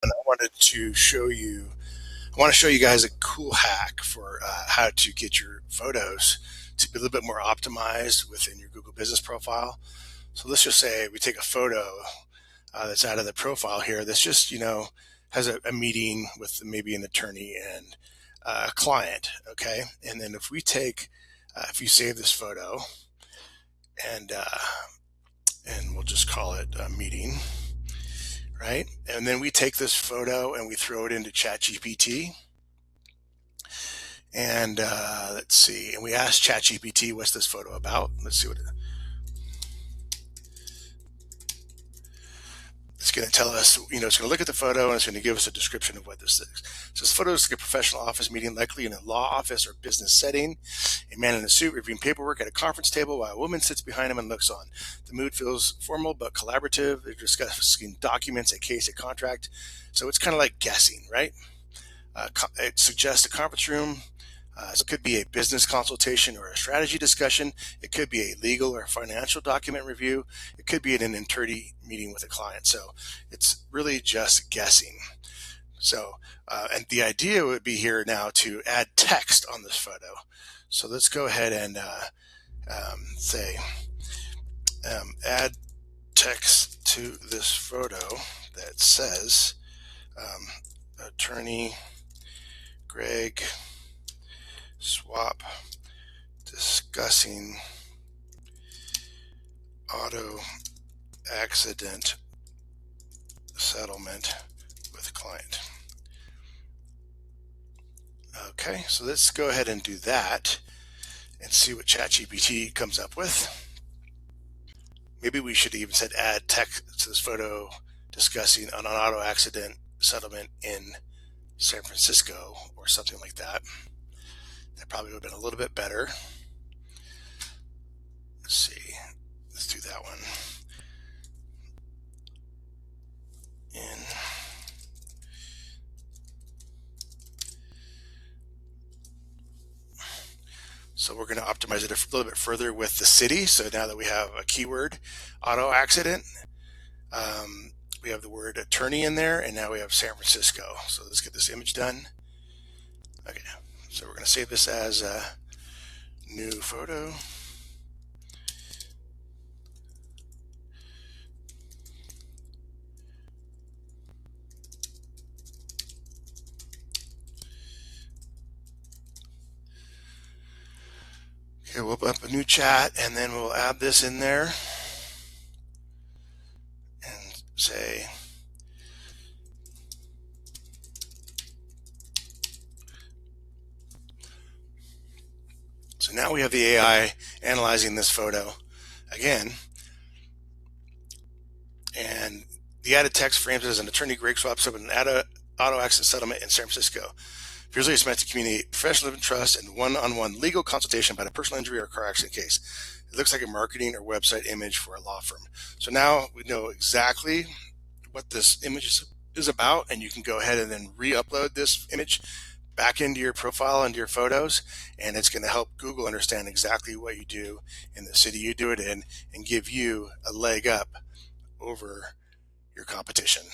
And I want to show you guys a cool hack for how to get your photos to be a little bit more optimized within your Google Business profile. So let's just say we take a photo that's out of the profile here. That's just, has a meeting with maybe an attorney and a client. Okay. And then if you save this photo and, and we'll just call it a meeting, right? And then we take this photo and we throw it into ChatGPT. And let's see, and we ask ChatGPT, what's this photo about? Let's see what it's going to tell us. It's going to look at the photo and it's going to give us a description of what this is. So this photo is like a professional office meeting, likely in a law office or business setting. A man in a suit reviewing paperwork at a conference table while a woman sits behind him and looks on. The mood feels formal but collaborative. They're discussing documents, a case, a contract. So it's kind of like guessing, right? It suggests a conference room. So it could be a business consultation or a strategy discussion. It could be a legal or financial document review. It could be an attorney meeting with a client. So it's really just guessing. So, and the idea would be here now to add text on this photo. So let's go ahead and say, add text to this photo that says, attorney Greg Swap discussing auto accident settlement with client. Okay, so let's go ahead and do that and see what ChatGPT comes up with. Maybe we should even said add text to this photo discussing an auto accident settlement in San Francisco or something like that. That probably would have been a little bit better. Let's see. Let's do that one. And so we're going to optimize it a little bit further with the city. So now that we have a keyword, auto accident, we have the word attorney in there, and now we have San Francisco. So let's get this image done. Okay. So we're going to save this as a new photo. Okay, we'll open up a new chat and then we'll add this in there and say, so now we have the AI analyzing this photo again, and the added text frames it as an attorney Greg swaps up an auto accident settlement in San Francisco. Visually, it's meant to communicate professionalism, trust, and one-on-one legal consultation about a personal injury or car accident case. It looks like a marketing or website image for a law firm. So now we know exactly what this image is about, and you can go ahead and then re-upload this image back into your profile, into your photos, and it's going to help Google understand exactly what you do in the city you do it in and give you a leg up over your competition.